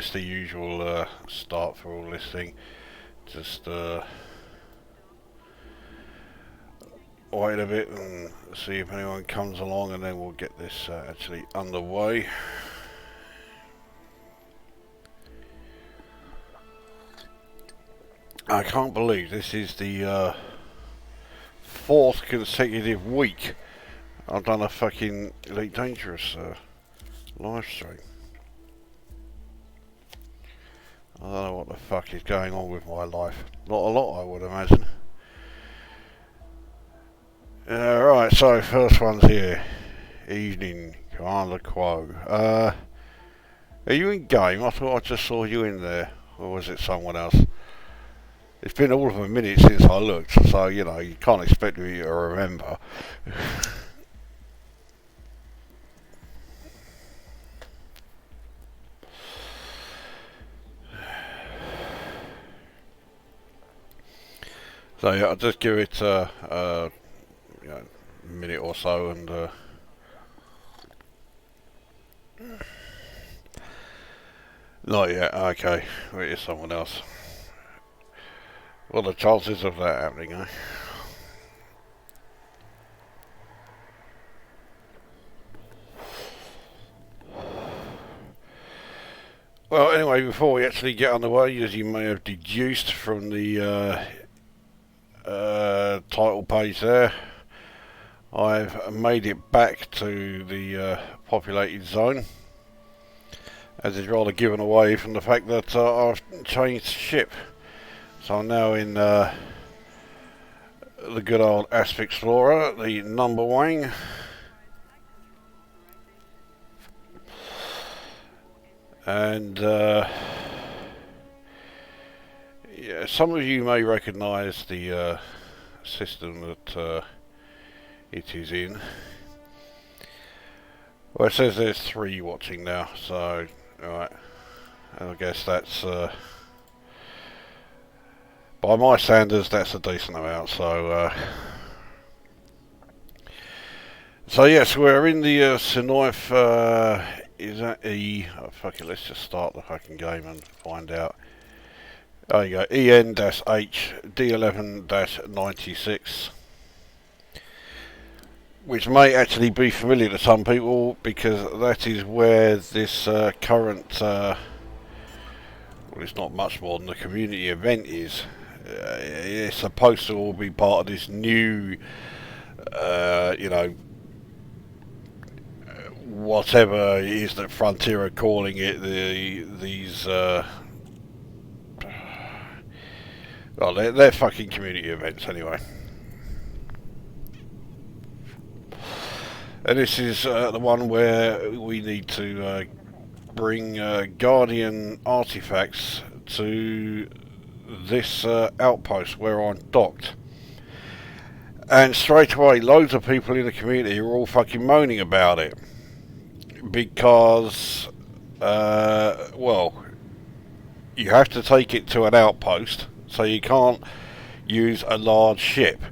it's the usual start for all this thing. Just wait a bit and see if anyone comes along, and then we'll get this actually underway. I can't believe this is the fourth consecutive week I've done a fucking Elite Dangerous live stream. I don't know what the fuck is going on with my life. Not a lot, I would imagine. Right, so first one's here. Evening, Commander Quo. Are you in game? I thought I just saw you in there. Or was it someone else? It's been all of a minute since I looked, so you know, you can't expect me to remember. So yeah, I'll just give it a minute or so, and not yet. Okay, it is someone else. What are the chances of that happening, eh? Well, anyway, before we actually get underway, as you may have deduced from the title page there, I've made it back to the populated zone, as is rather given away from the fact that I've changed ship. So I'm now in the good old Asp Explorer, the number one. And yeah, some of you may recognise the system that it is in. Well, it says there's 3 watching now, so alright, I guess that's by my standards that's a decent amount. So yes, we're in the Synoif. Is that E? Oh, fuck it, let's just start the fucking game and find out. There you go, EN-H D11-96, which may actually be familiar to some people, because that is where this current, well, it's not much more than the community event is. It's supposed to all be part of this new, you know, whatever it is that Frontier are calling it, these well, they're fucking community events anyway. And this is the one where we need to bring Guardian artifacts to this outpost where I'm docked. And straight away, loads of people in the community are all fucking moaning about it. Because, well, you have to take it to an outpost, so you can't use a large ship.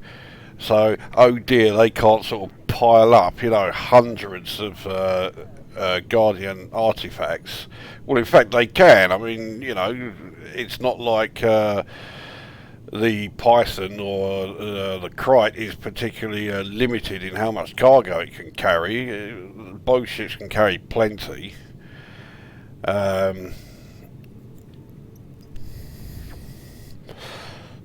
So, oh dear, they can't sort of pile up, you know, hundreds of Guardian artifacts. Well, in fact, they can. I mean, you know, it's not like the Python or the Kite is particularly limited in how much cargo it can carry. Both ships can carry plenty.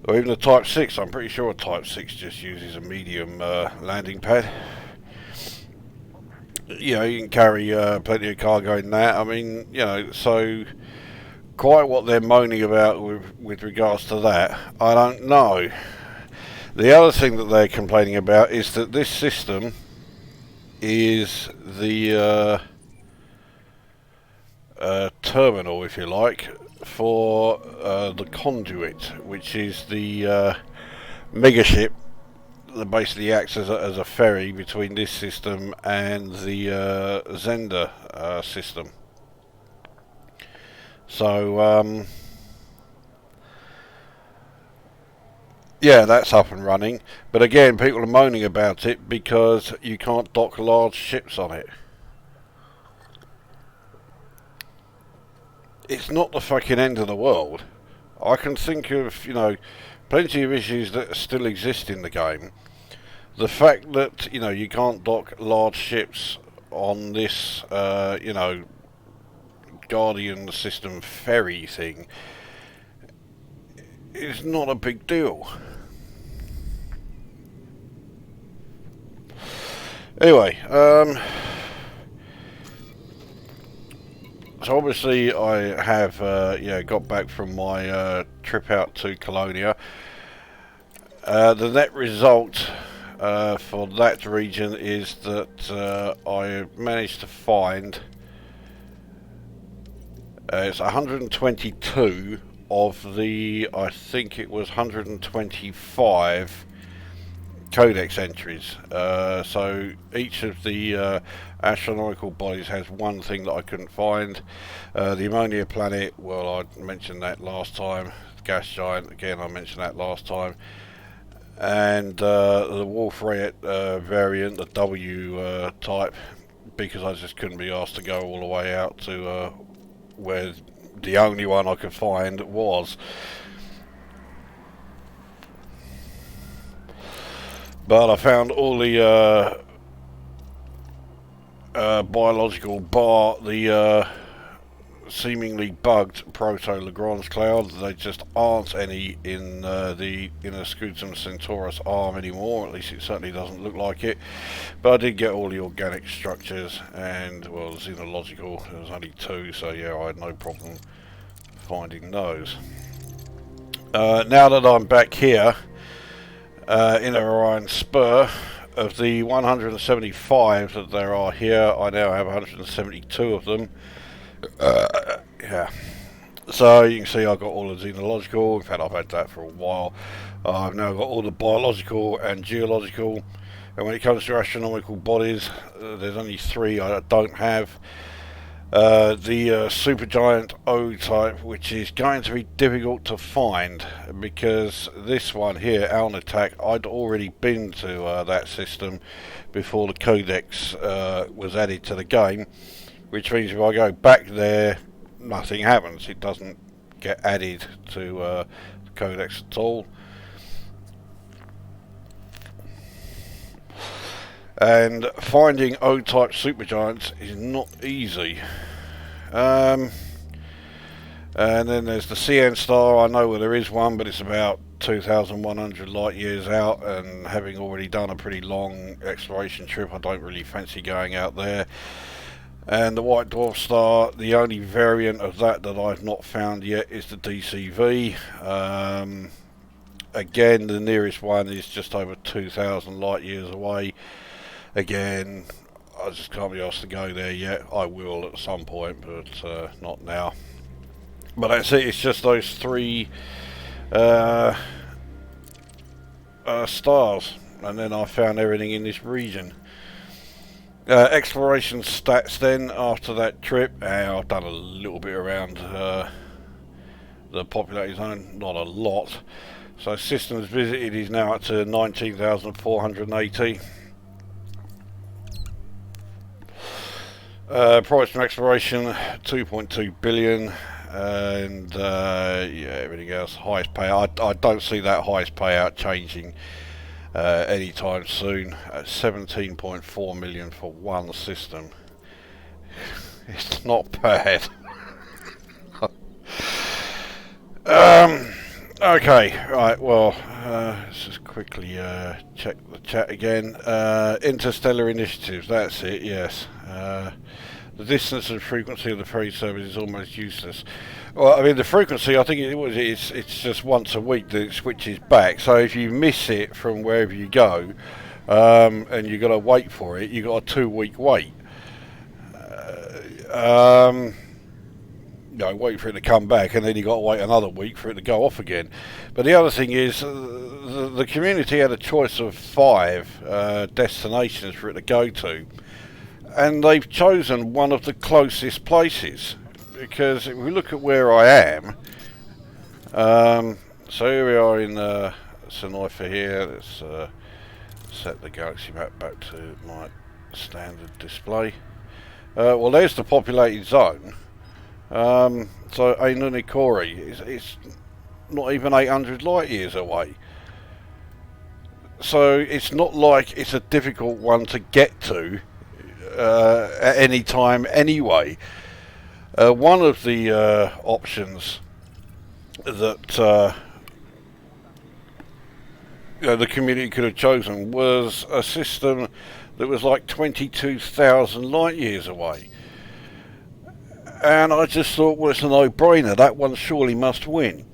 Or even the Type 6, I'm pretty sure a Type 6 just uses a medium landing pad. You know, you can carry plenty of cargo in that. I mean, you know, so quite what they're moaning about with regards to that, I don't know. The other thing that they're complaining about is that this system is the terminal, if you like, for the conduit, which is the megaship that basically acts as a ferry between this system and the Zender system. So yeah, that's up and running, but again, people are moaning about it because you can't dock large ships on it. it's not the fucking end of the world. I can think of, plenty of issues that still exist in the game. The fact that, you can't dock large ships on this, Guardian system ferry thing is not a big deal. Anyway, so obviously I have got back from my trip out to Colonia. The net result for that region is that I managed to find it's 122 of the, I think it was 125 codex entries. So each of the astronomical bodies has one thing that I couldn't find. The ammonia planet, well, I mentioned that last time. The gas giant, again, I mentioned that last time. And the Wolf Rayet variant, the W type, because I just couldn't be asked to go all the way out to where the only one I could find was. But I found all the biological bar the seemingly bugged proto-Lagrange cloud. They just aren't any in the Scutum Centaurus arm anymore. At least it certainly doesn't look like it. But I did get all the organic structures and, well, the xenological. There was only 2, so yeah, I had no problem finding those. Now that I'm back here in Orion Spur, of the 175 that there are here, I now have 172 of them. Yeah. So you can see I've got all the xenological. In fact, I've had that for a while. I've now got all the biological and geological. And when it comes to astronomical bodies, there's only 3 I don't have. The supergiant O-type, which is going to be difficult to find because this one here, Alnitak, I'd already been to that system before the codex was added to the game, which means if I go back there, nothing happens. It doesn't get added to the codex at all. And finding O-type supergiants is not easy. And then there's the CN star. I know where there is one, but it's about 2,100 light years out, and having already done a pretty long exploration trip, I don't really fancy going out there. And the white dwarf star, the only variant of that I've not found yet is the DCV. Again, the nearest one is just over 2,000 light years away. Again, I just can't be asked to go there yet. I will at some point, but not now. But that's it. It's just those 3 stars, and then I found everything in this region. Exploration stats then after that trip. I've done a little bit around the populated zone, not a lot. So systems visited is now up to 19,480. Price from exploration 2.2 billion, and yeah, everything else. Highest payout. I don't see that highest payout changing anytime soon. 17.4 million for one system. It's not bad. Okay, right. Well, let's just quickly check the chat again. Interstellar initiatives. That's it. Yes. The distance and frequency of the ferry service is almost useless. Well, I mean, the frequency, I think it's just once a week that it switches back. So if you miss it from wherever you go, and you've got to wait for it, you've got a 2-week wait. Wait for it to come back, and then you've got to wait another week for it to go off again. But the other thing is, the community had a choice of 5 destinations for it to go to. And they've chosen one of the closest places, because if we look at where I am, so here we are in Synoifa here. Let's set the galaxy map back to my standard display. Well, there's the populated zone. So to Ainunekori. It's not even 800 light years away. So it's not like it's a difficult one to get to at any time anyway. One of the options that the community could have chosen was a system that was like 22,000 light years away. And I just thought, well, it's a no-brainer. That one surely must win.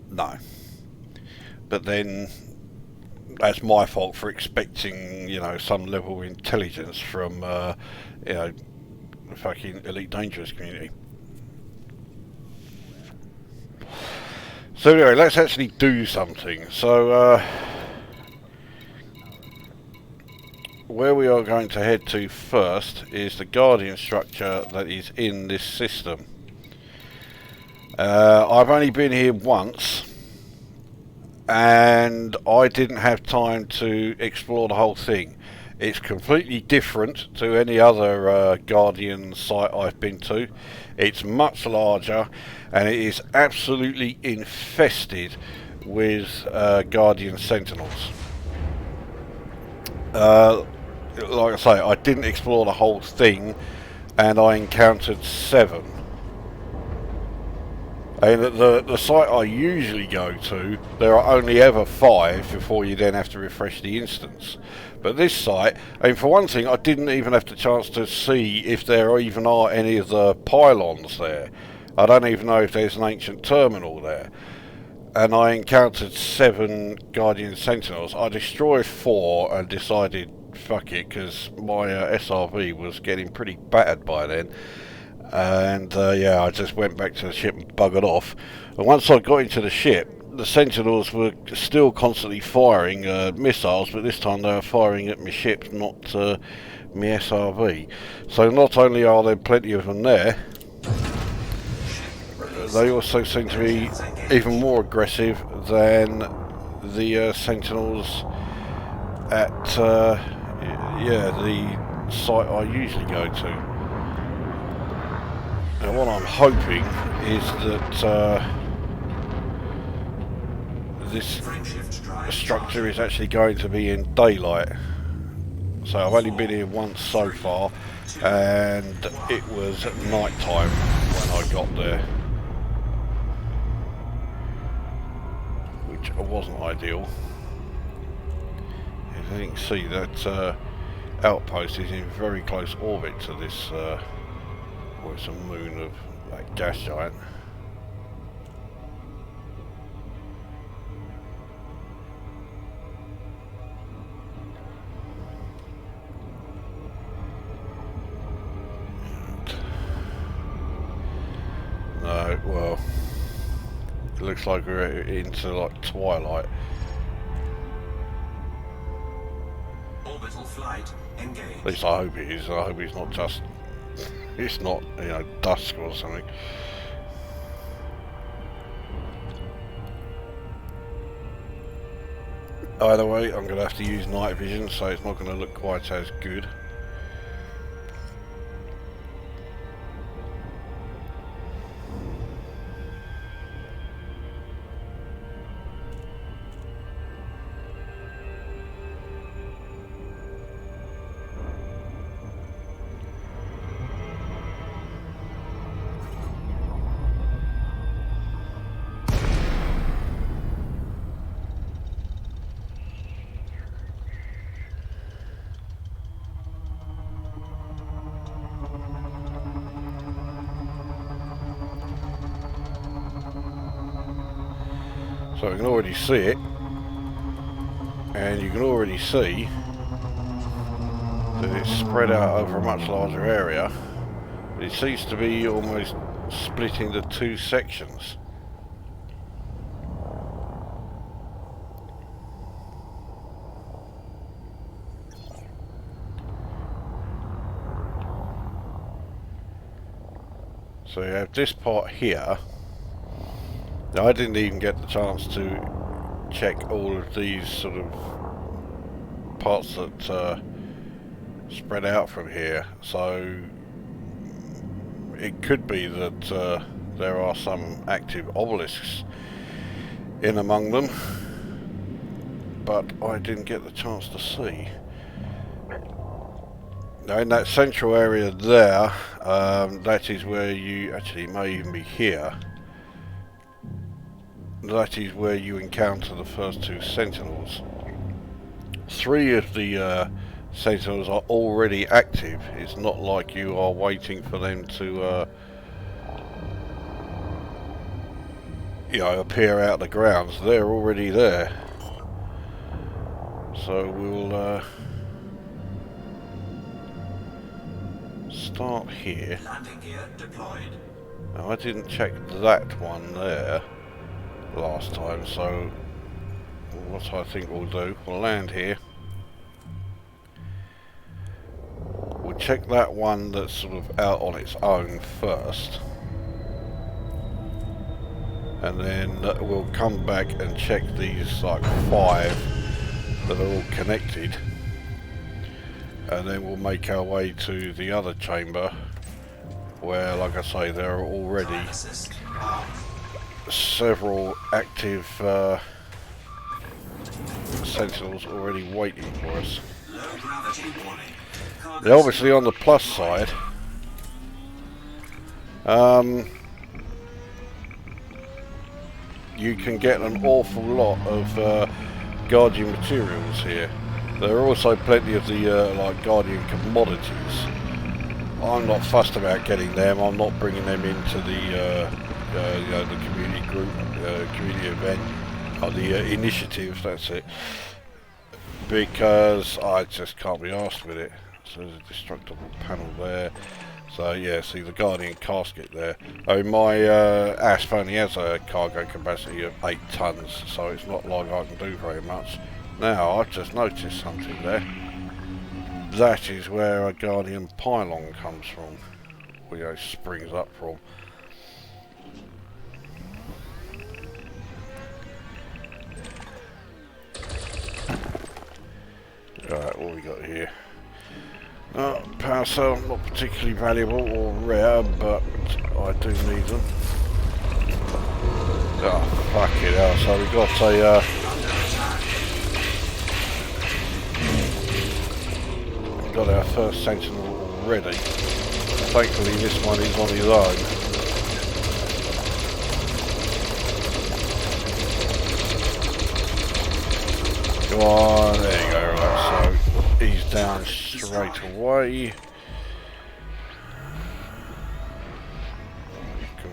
No. But then that's my fault for expecting, some level of intelligence from, the fucking Elite Dangerous community. So anyway, let's actually do something. So, where we are going to head to first is the Guardian structure that is in this system. I've only been here once, and I didn't have time to explore the whole thing. It's completely different to any other Guardian site I've been to. It's much larger, and it is absolutely infested with Guardian Sentinels. Like I say, I didn't explore the whole thing, and I encountered 7. And the site I usually go to, there are only ever 5 before you then have to refresh the instance. But this site, for one thing, I didn't even have the chance to see if there even are any of the pylons there. I don't even know if there's an ancient terminal there. And I encountered 7 Guardian Sentinels. I destroyed 4 and decided, fuck it, because my SRV was getting pretty battered by then. And I just went back to the ship and buggered off. And once I got into the ship, the Sentinels were still constantly firing missiles, but this time they were firing at my ship, not my SRV. So not only are there plenty of them there, they also seem to be even more aggressive than the Sentinels at the site I usually go to. Now what I'm hoping is that this structure is actually going to be in daylight. So I've only been here once so far, and it was at night time when I got there, which wasn't ideal. As you can see, that outpost is in very close orbit to this it's a moon of that gas giant. No, well, it looks like we're into like twilight. Orbital flight engaged. At least I hope it is. I hope it's not just, it's not, dusk or something. Either way, I'm going to have to use night vision, so it's not going to look quite as good. So we can already see it, and you can already see that it's spread out over a much larger area. But it seems to be almost split into 2 sections. So you have this part here. Now, I didn't even get the chance to check all of these sort of parts that spread out from here, so it could be that there are some active obelisks in among them, but I didn't get the chance to see. Now in that central area there, that is where you, actually it may even be here, that is where you encounter the first two sentinels. 3 of the sentinels are already active. It's not like you are waiting for them to you know, appear out of the grounds. They're already there. So we'll start here. Landing gear deployed. Now I didn't check that one there last time, so what I think we'll do, we'll land here. We'll check that one that's sort of out on its own first. And then we'll come back and check these like 5 that are all connected. And then we'll make our way to the other chamber where, like I say, there are already several active sentinels already waiting for us. Now, obviously on the plus side, you can get an awful lot of Guardian materials here. There are also plenty of the like Guardian commodities. I'm not fussed about getting them. I'm not bringing them into the you know, the community group, community event, or the initiative. That's it. Because I just can't be arsed with it. So there's a destructible panel there. So yeah, see the Guardian casket there. Oh, my Asp only has a cargo capacity of 8 tons, so it's not like I can do very much. Now I've just noticed something there. That is where a Guardian pylon comes from, where it springs up from. Right, what we got here? Power cell, not particularly valuable or rare, but I do need them. Oh, fuck it hell, so we've got a... got our first sentinel already. Thankfully this one is on his own. Come on, there you go, right, so he's down straight away. You can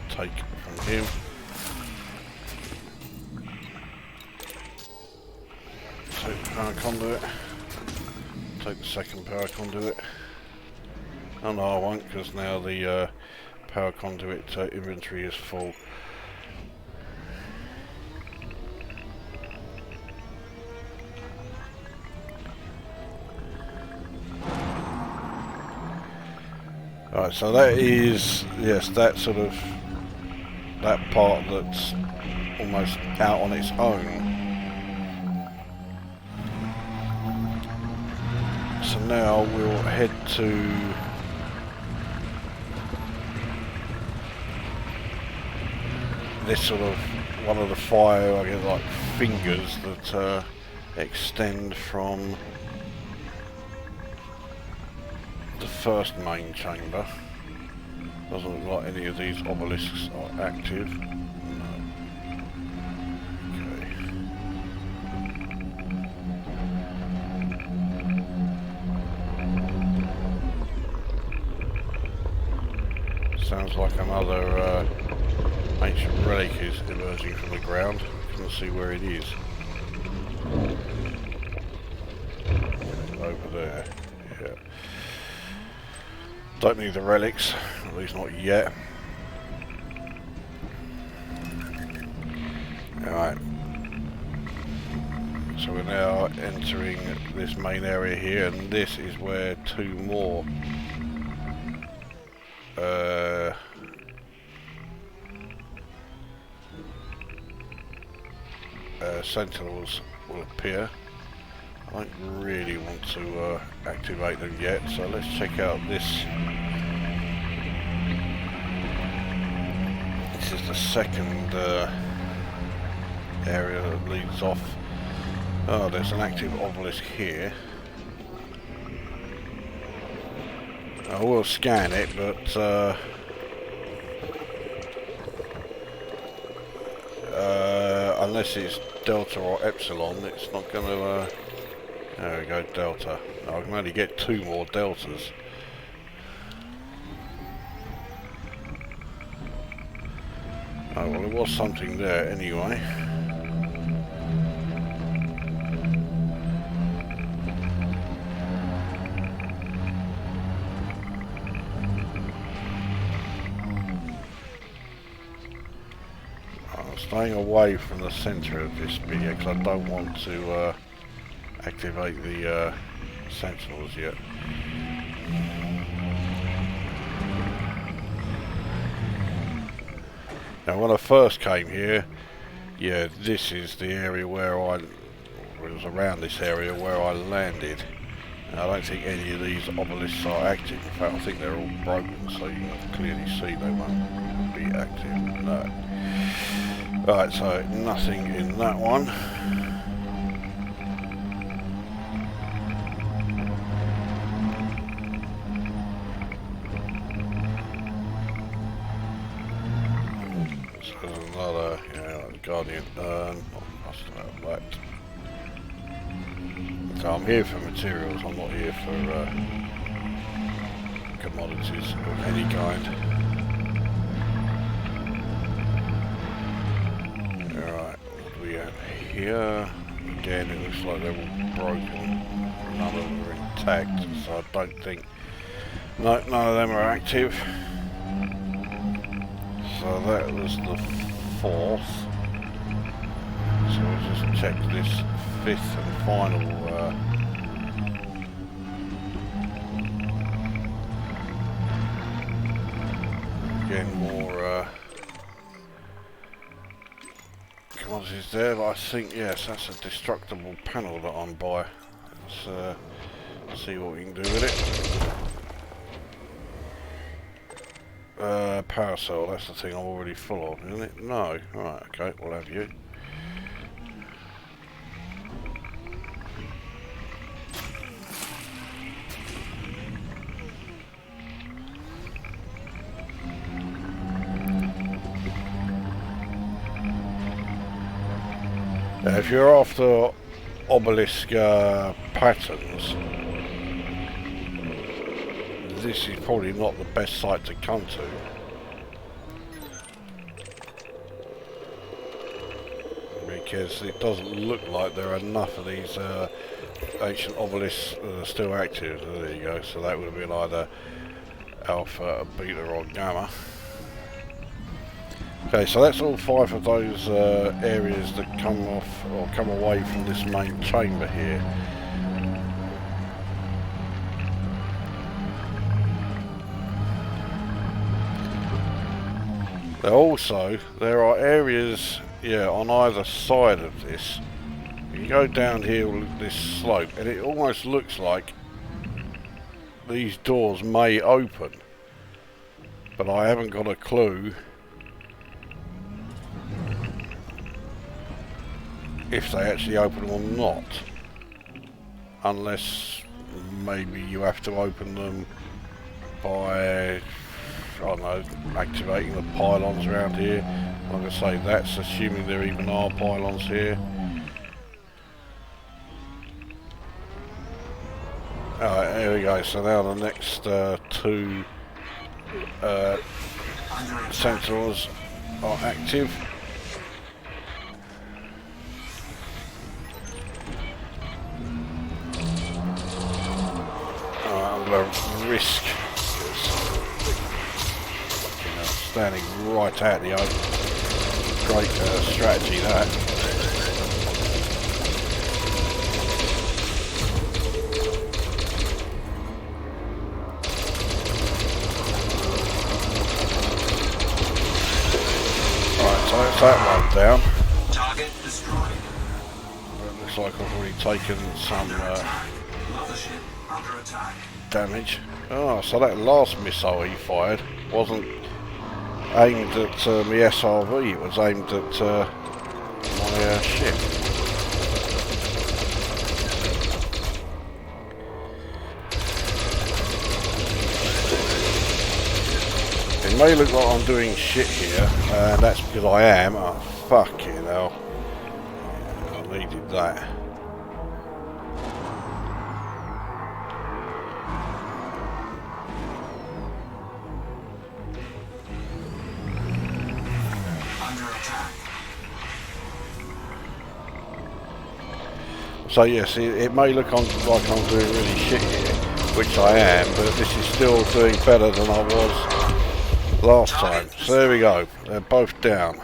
take from him. Take the power conduit. Take the second power conduit. Oh no, I won't, because now the power conduit inventory is full. Right, so that is, yes, that sort of, that part that's almost out on its own. So now we'll head to this sort of, one of the 5, I guess, like fingers that extend from the first main chamber. Doesn't look like any of these obelisks are active. No. Okay. Sounds like another ancient relic is emerging from the ground. Can't see where it is. Over there. Yeah. Don't need the relics, at least not yet. Alright. So we're now entering this main area here, and this is where 2 more sentinels will appear. I don't really want to activate them yet, so let's check out this This is the second area that leads off. Oh, there's an active obelisk here. I will scan it, but unless it's Delta or Epsilon, it's not going to... there we go, Delta. I can only get 2 more Deltas. Oh, well, there was something there anyway. I'm staying away from the centre of this video because I don't want to activate the sentinels yet. Now when I first came here, yeah, this is the area where it was around this area where I landed. And I don't think any of these obelisks are active. In fact, I think they're all broken, so you can clearly see they won't be active. No. Right, so nothing in that one. Another, yeah, Guardian urn. Must have that. So I'm here for materials, I'm not here for commodities of any kind. Alright, what do we have here? Again, it looks like they're all broken. None of them are intact, so I don't think... No, none of them are active. So that was the 4th. So we'll just check this 5th and final again more commodities there, but I think yes, that's a destructible panel that I'm by. Let's see what we can do with it. Parasol, that's the thing I'm already full of, isn't it? No. Right, okay, we'll have you. Now, if you're after obelisk patterns, this is probably not the best site to come to. Because it doesn't look like there are enough of these ancient obelisks that are still active. There you go, so that would have been either alpha, beta or gamma. Okay, so that's all 5 of those areas that come off or come away from this main chamber here. There are areas, yeah, on either side of this. You go down here this slope and it almost looks like these doors may open, but I haven't got a clue if they actually open or not, unless maybe you have to open them by, I don't know, activating the pylons around here. Like I say, that's assuming there even are pylons here. Alright, there we go. So now the next 2 sensors are active. I'm going to risk standing right out the open. Great strategy that. Right, so that's that one down. Target destroyed. It looks like I've already taken some Mothership under attack. damage. Oh, so that last missile he fired wasn't aimed at my SRV, it was aimed at my ship. It may look like I'm doing shit here, and that's because I am. Oh, fucking hell. Yeah, I needed that. So yes, it may look like I'm doing really shit here, which I am, but this is still doing better than I was last time. So there we go, they're both down.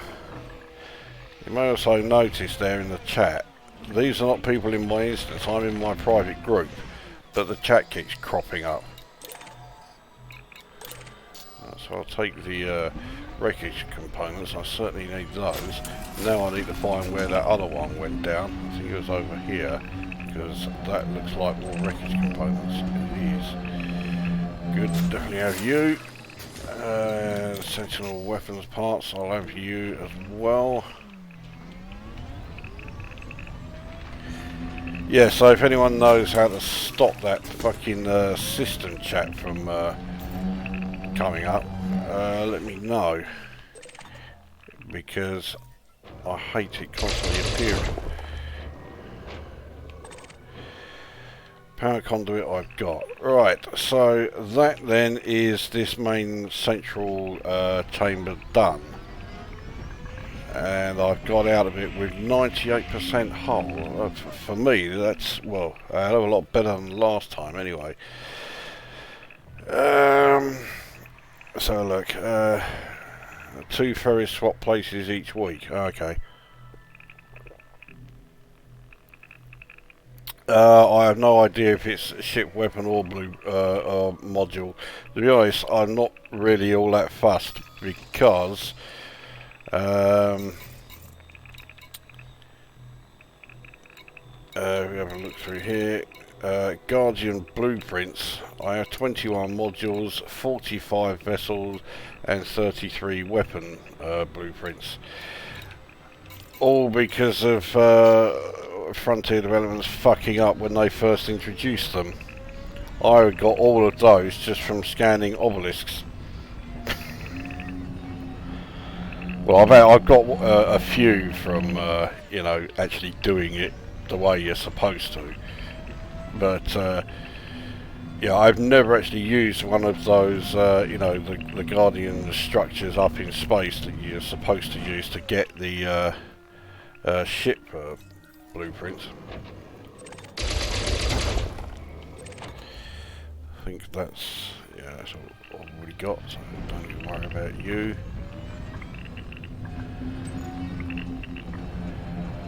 You may also notice there in the chat, these are not people in my instance, I'm in my private group, but the chat keeps cropping up. So I'll take the wreckage components, I certainly need those. Now I need to find where that other one went down. I think it was over here, because that looks like more wreckage components. It is. Good, definitely have you. Sentinel weapons parts, I'll have you as well. Yeah, so if anyone knows how to stop that fucking system chat from coming up, let me know, because I hate it constantly appearing. Power conduit I've got. Right, so that then is this main central chamber done. And I've got out of it with 98% hull. For me, that's, well, a hell of a lot better than last time anyway. So look, 2 ferry swap places each week. Okay. I have no idea if it's ship weapon or blue module. To be honest, I'm not really all that fussed because we have a look through here. Guardian blueprints. I have 21 modules, 45 vessels, and 33 weapon blueprints. All because of Frontier Developments fucking up when they first introduced them. I got all of those just from scanning obelisks. Well, I've got a few from you know, actually doing it the way you're supposed to. But yeah, I've never actually used one of those, you know, the Guardian structures up in space that you're supposed to use to get the ship blueprints. I think that's, yeah, that's all I've already got, so don't even worry about you.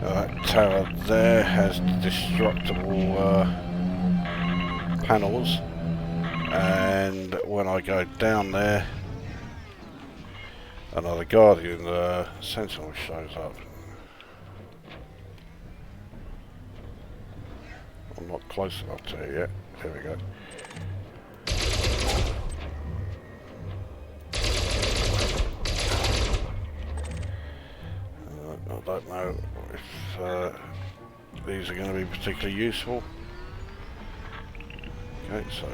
That tower there has destructible panels, and when I go down there, another Guardian Sentinel shows up. I'm not close enough to it yet. There we go. I don't know if these are going to be particularly useful. Okay, so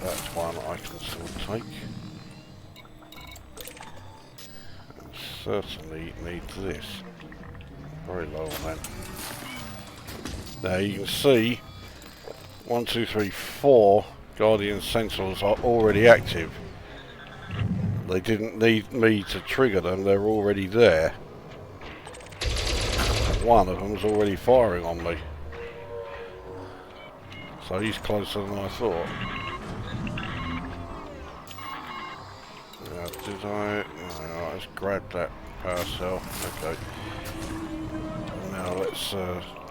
that's one I can still take. And certainly need this. Very low on that. Now you can see 1, 2, 3, 4 Guardian Sentinels are already active. They didn't need me to trigger them, they're already there. One of them's already firing on me. So he's closer than I thought. Did I? No, let's grab that power cell. Okay. Now let's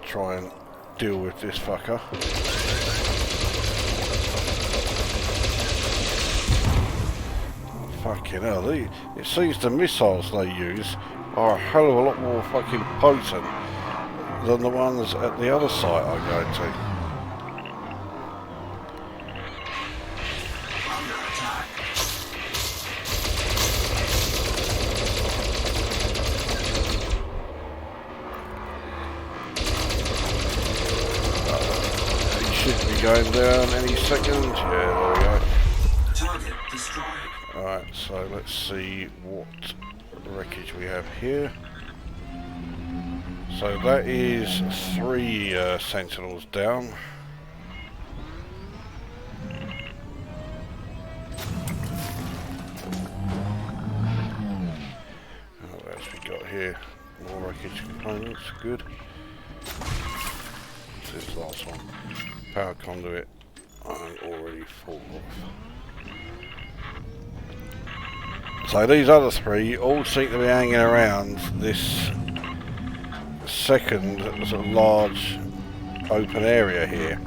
try and deal with this fucker. Fucking hell, it seems the missiles they use are a hell of a lot more fucking potent than the ones at the other site I go to. be going down any second. Yeah, there we go. Target destroyed. Alright, so let's see what wreckage we have here. So that is 3 sentinels down. What else we got here? More wreckage components, good. What's this last one? Power conduit, I'm already full of. So these other 3 all seem to be hanging around this second sort of large open area here.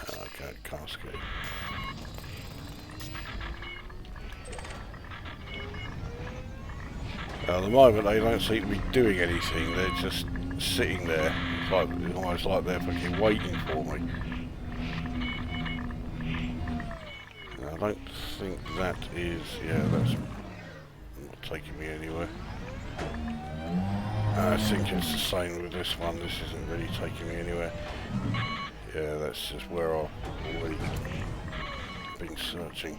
Okay, casket. At the moment they don't seem to be doing anything, they're just sitting there. It's like, almost like they're fucking waiting for me. I don't think that is, yeah, that's not taking me anywhere. I think it's the same with this one, this isn't really taking me anywhere. Yeah, that's just where I've already been searching.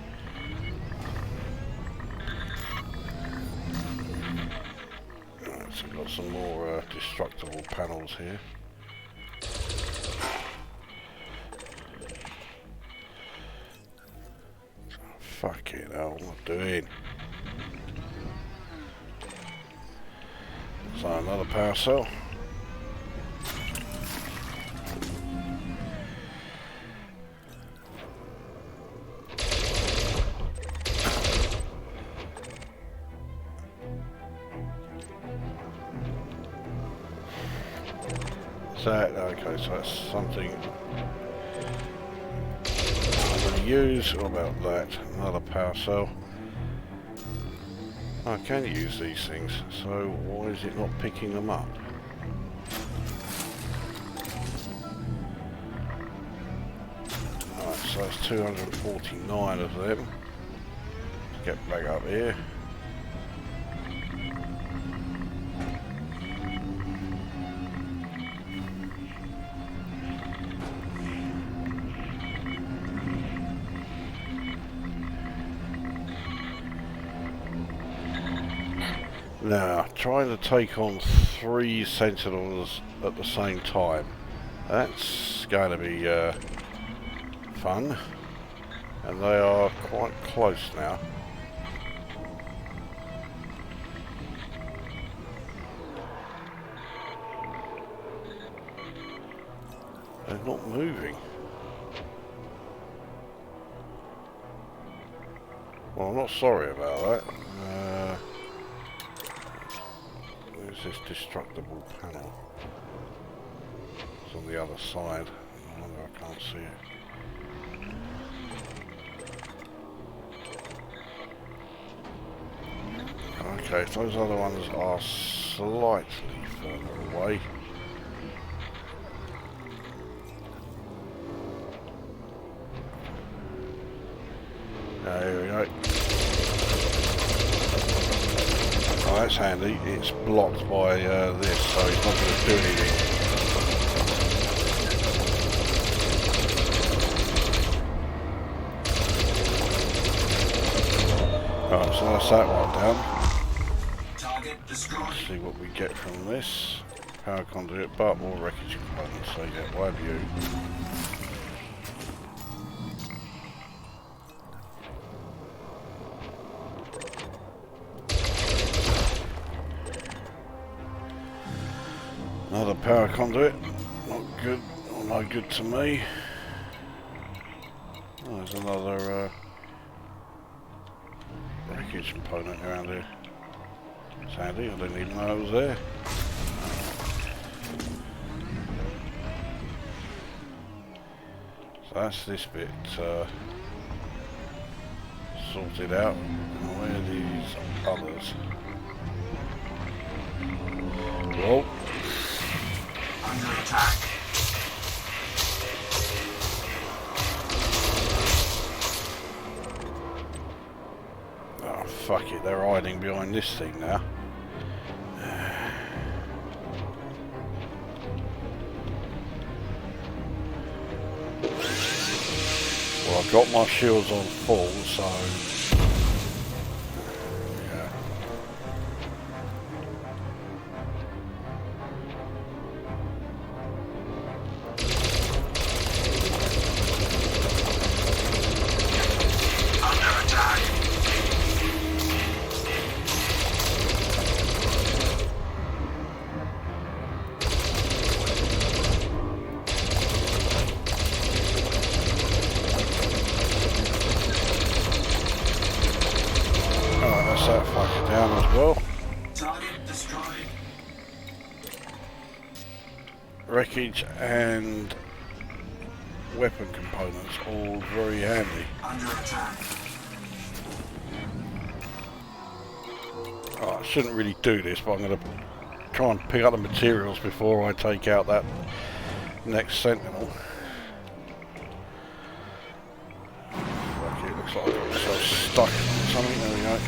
Alright, so we've got some more destructible panels here. Fucking hell, what am I doing? So another power cell. Okay, so that's something I'm going to use. What about that? Another power cell. I can use these things, so why is it not picking them up? Alright, so that's 249 of them. Let's get back up here. Now, trying to take on 3 sentinels at the same time. That's going to be fun. And they are quite close now. They're not moving. Well, I'm not sorry about that. This destructible panel. It's on the other side. I wonder I can't see it. Okay, so those other ones are slightly further away. There we go. Oh, that's handy. It's blocked by this, so it's not going to do anything. Right, so that's that one down. Target destroyed. Let's see what we get from this. Power conduit, but more wreckage components, so yeah, why have you? Another power conduit, not good, or no good to me. Oh, there's another wreckage component around here. It's handy, I didn't even know it was there. So that's this bit sorted out. And where are these others? Well, Under attack. oh fuck it, they're hiding behind this thing now. Well, I've got my shields on full, so... yeah. Under attack. Alright, that's that fucker down as well. Target destroyed. Wreckage and weapon components, all very handy. Under attack. Oh, I shouldn't really do this, but I'm going to try and pick up the materials before I take out that next sentinel. Fuck it, looks like I got myself stuck on something. There we go.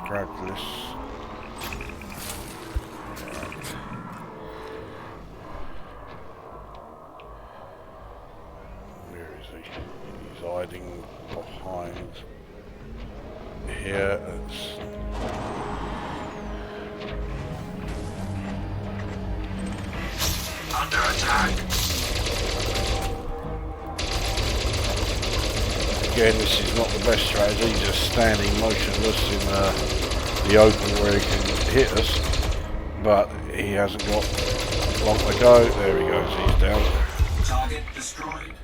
Grab this. Where is he? He's hiding behind here. It's Under attack. again, this is not the best strategy, just standing motionless in the open where he can hit us, but he hasn't got long to go. There he goes, he's down. Target destroyed.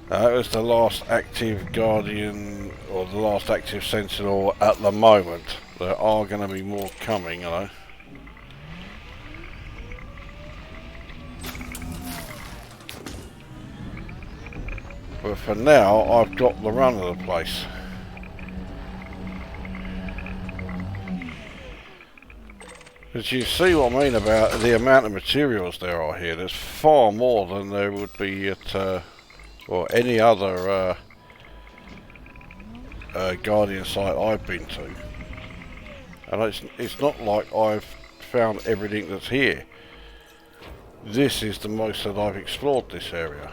That was the last active Guardian, or the last active Sentinel at the moment. There are going to be more coming, you know. But for now, I've got the run of the place. But you see what I mean about the amount of materials there are here. There's far more than there would be at or any other Guardian site I've been to. And it's not like I've found everything that's here. This is the most that I've explored this area.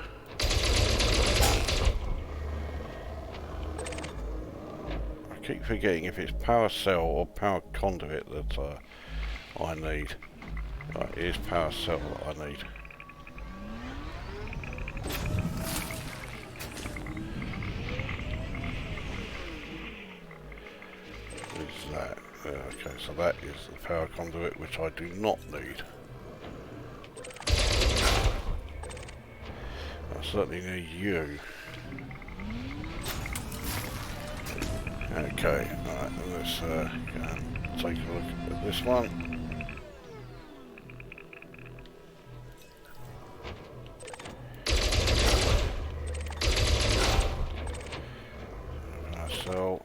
I keep forgetting if it's power cell or power conduit that I need. Right, it is power cell that I need. What is that? Okay, so that is the power conduit, which I do not need. I certainly need you. Okay, alright, let's go and take a look at this one.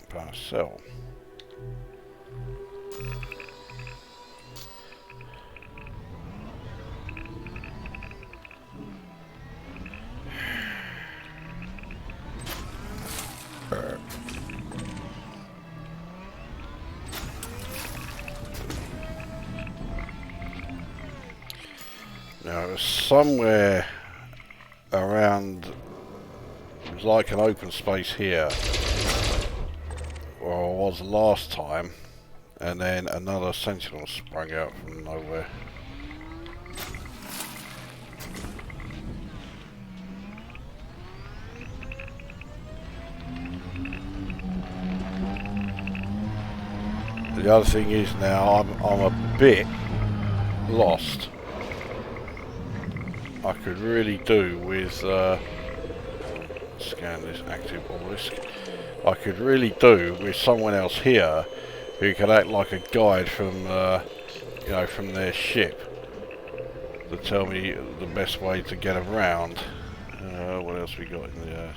Power cell. Now it was somewhere around, it was like an open space here where I was last time, and then another sentinel sprang out from nowhere. The other thing is now I'm a bit lost. I could really do with scan this active obelisk. I could really do with someone else here who could act like a guide from you know, from their ship to tell me the best way to get around. What else we got in there?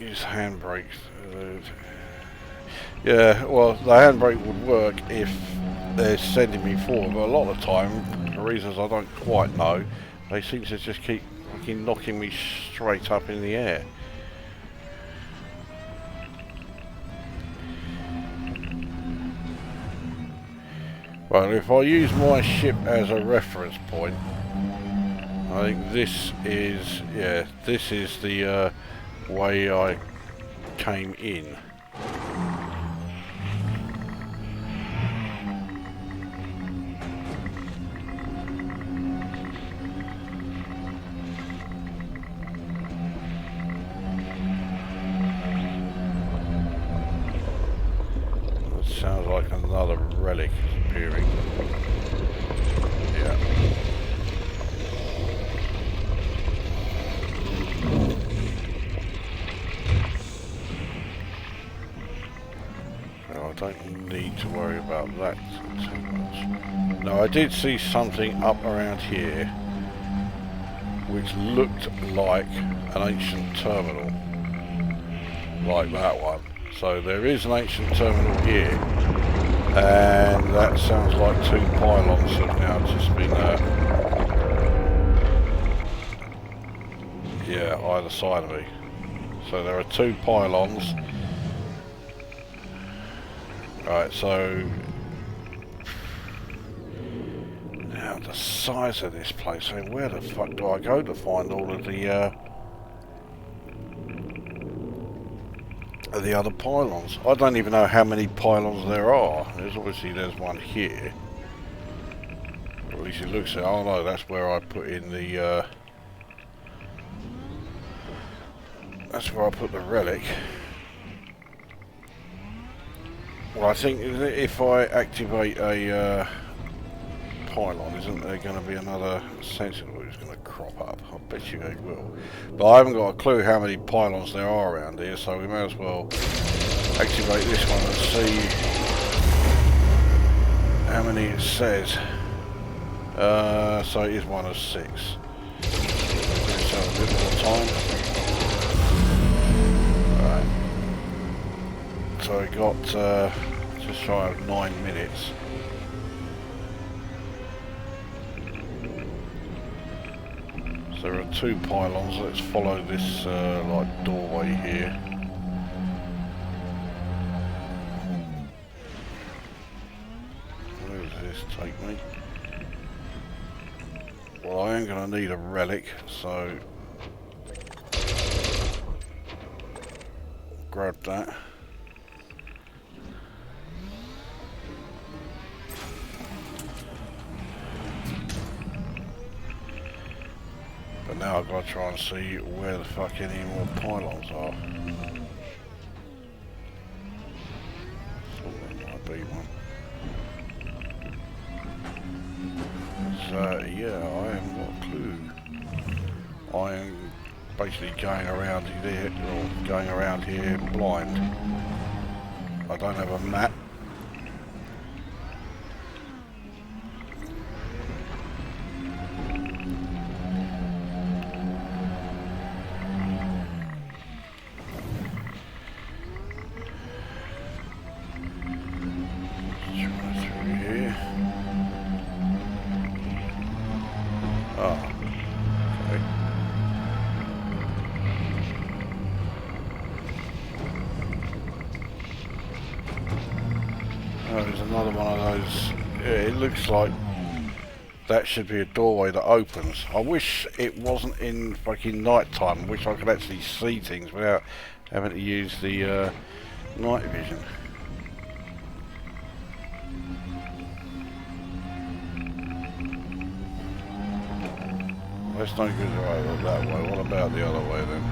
use handbrake. Yeah, well, the handbrake would work if they're sending me forward, but a lot of the time, for reasons I don't quite know, they seem to just keep fucking knocking me straight up in the air. Well, if I use my ship as a reference point, I think this is, yeah, this is the way I came in. That sounds like another relic is appearing. Yeah. I don't need to worry about that too much. Now, I did see something up around here which looked like an ancient terminal, like that one. So there is an ancient terminal here, and that sounds like two pylons have now just been yeah, either side of me. So there are two pylons. Right, so now the size of this place. So where the fuck do I go to find all of the other pylons? I don't even know how many pylons there are. There's one here. Or at least it looks like. Oh no, that's where I put in the that's where I put the relic. Well, I think if I activate a pylon, isn't there going to be another sentinel who's going to crop up? I bet you they will. But I haven't got a clue how many pylons there are around here, so we may as well activate this one and see how many it says. So it is one of 6. Let's have a bit more time. So I got just shy of 9 minutes. So there are 2 pylons. Let's follow this like doorway here. Where does this take me? Well, I am going to need a relic, so grab that. But now I've got to try and see where the fuck any more pylons are. Thought there might be one. So yeah, I haven't got a clue. I am basically going around here, or going around here blind. I don't have a map. There's another one of those. Yeah, it looks like that should be a doorway that opens. I wish it wasn't in fucking night time. I wish I could actually see things without having to use the night vision. Let's not go that way. What about the other way then?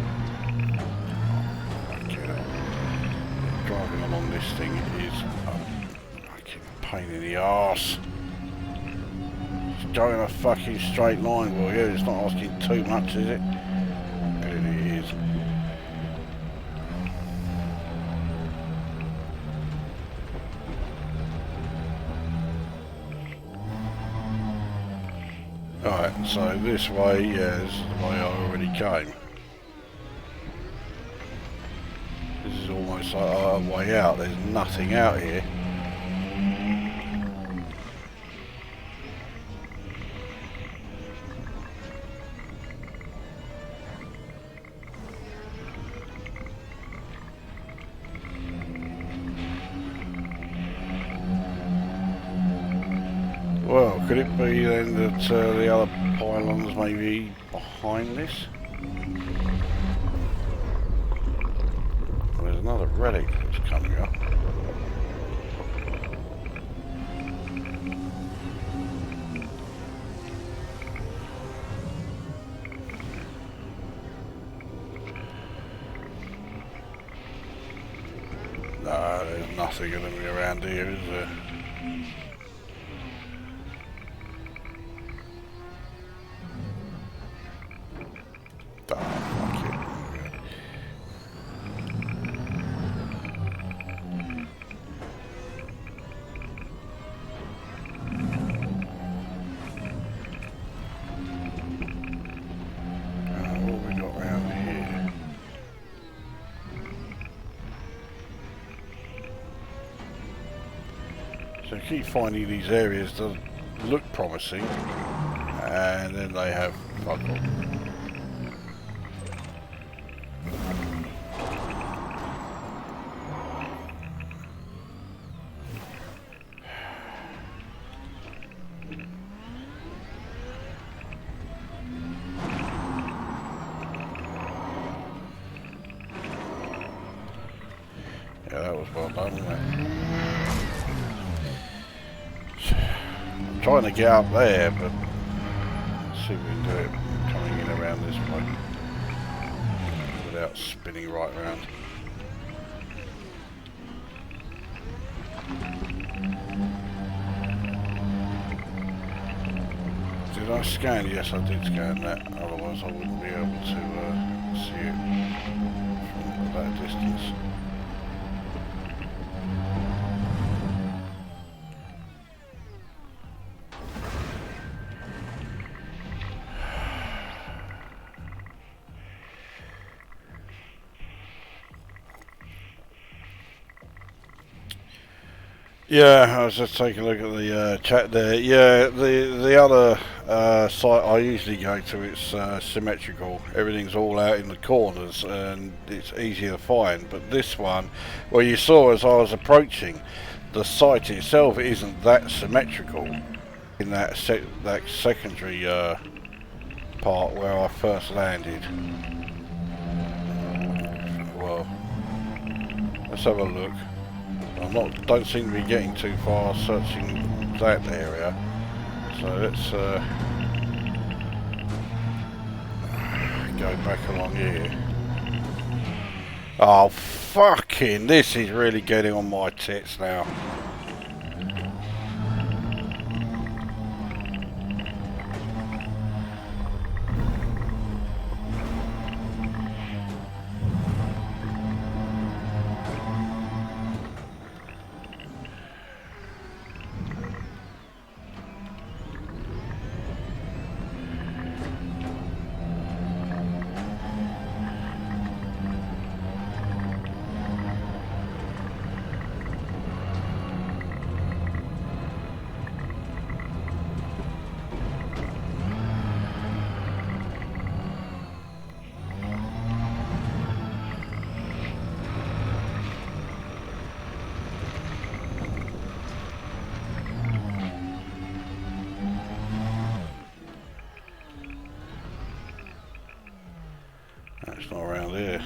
Driving along this thing is a fucking pain in the arse. Just go in a fucking straight line, will you? It's not asking too much, is it? It really is. Alright, so this way, yeah, this is the way I already came. is almost like our way out. There's nothing out here. Well, could it be then that the other pylons may be behind this? Well, there's another relic that's coming up. No, there's nothing going to be around here, is there? So I keep finding these areas that look promising, and then they have fuck all. Yeah, that was well done, wasn't it? I'm trying to get up there, but let's see if we can do it coming in around this way without spinning right around. Did I scan? Yes, I did scan that. Otherwise, I wouldn't be able to see it from that distance. Yeah, I was just taking a look at the chat there. Yeah, the other site I usually go to, it's symmetrical. Everything's all out in the corners and it's easy to find. But this one, well, you saw as I was approaching, the site itself isn't that symmetrical in that secondary part where I first landed. Well, let's have a look. Don't seem to be getting too far searching that area, so let's go back along here. Oh fucking, this is really getting on my tits now. That's not around here.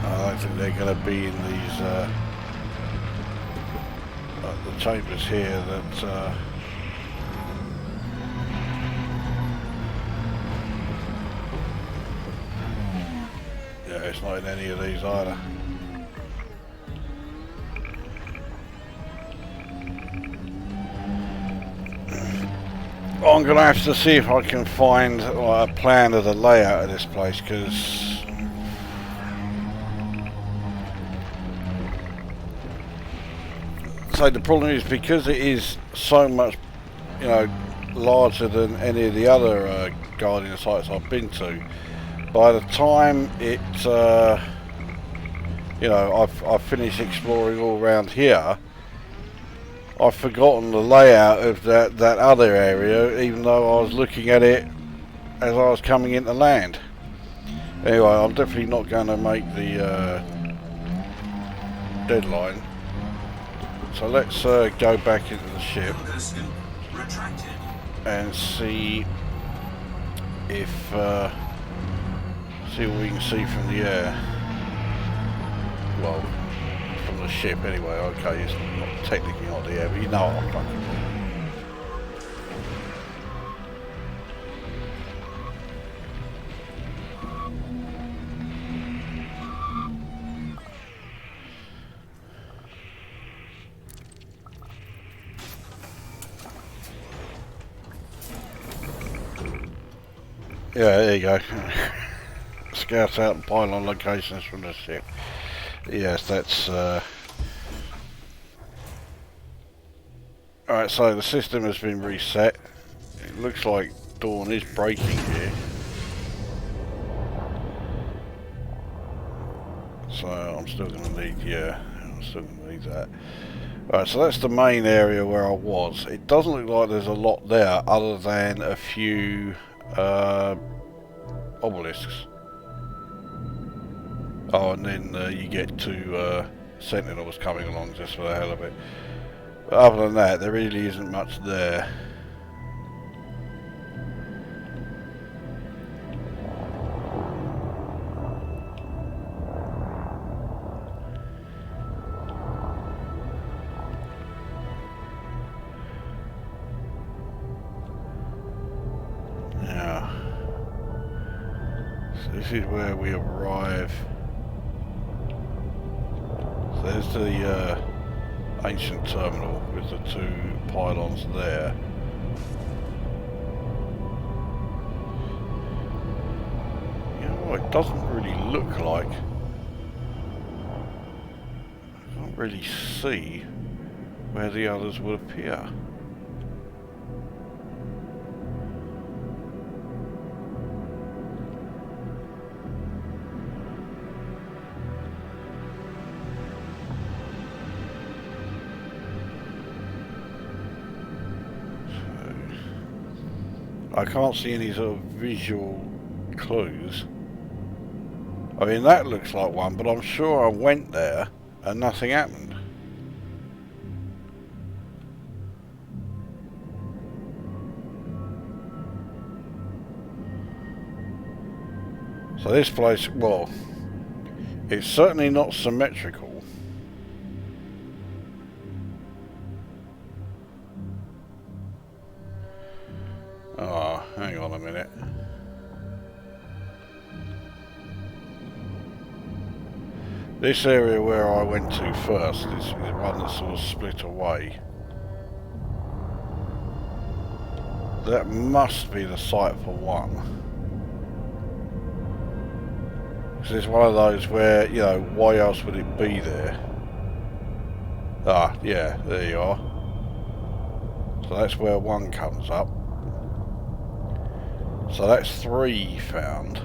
I don't think they're going to be in these the chambers here that yeah, it's not in any of these either. I'm going to have to see if I can find a plan of the layout of this place, because so the problem is, because it is so much, you know, larger than any of the other Guardian sites I've been to. By the time it, you know, I've finished exploring all around here, I've forgotten the layout of that other area, even though I was looking at it as I was coming into land. Anyway, I'm definitely not going to make the deadline. So let's go back into the ship and see if see what we can see from the air. Well, from the ship anyway. Okay, it's not technically not the air, but you know what I'm fucking doing. Yeah, there you go. Scout out and pylon locations from the ship. Yes, that's... Alright, so the system has been reset. It looks like dawn is breaking here. So I'm still going to need, yeah, I'm still going to need that. Alright, so that's the main area where I was. It doesn't look like there's a lot there other than a few obelisks. Oh, and then you get two sentinels coming along just for the hell of it. But other than that, there really isn't much there. Now, so this is where we arrive. So there's the ancient terminal with the two pylons there. You know what, it doesn't really look like. I can't really see where the others would appear. I can't see any sort of visual clues. I mean, that looks like one, but I'm sure I went there and nothing happened. So this place, well, it's certainly not symmetrical. Oh, hang on a minute. This area where I went to first is one that's sort of split away. That must be the site for one. Because it's one of those where, you know, why else would it be there? Ah, yeah, there you are. So that's where one comes up. So that's three found.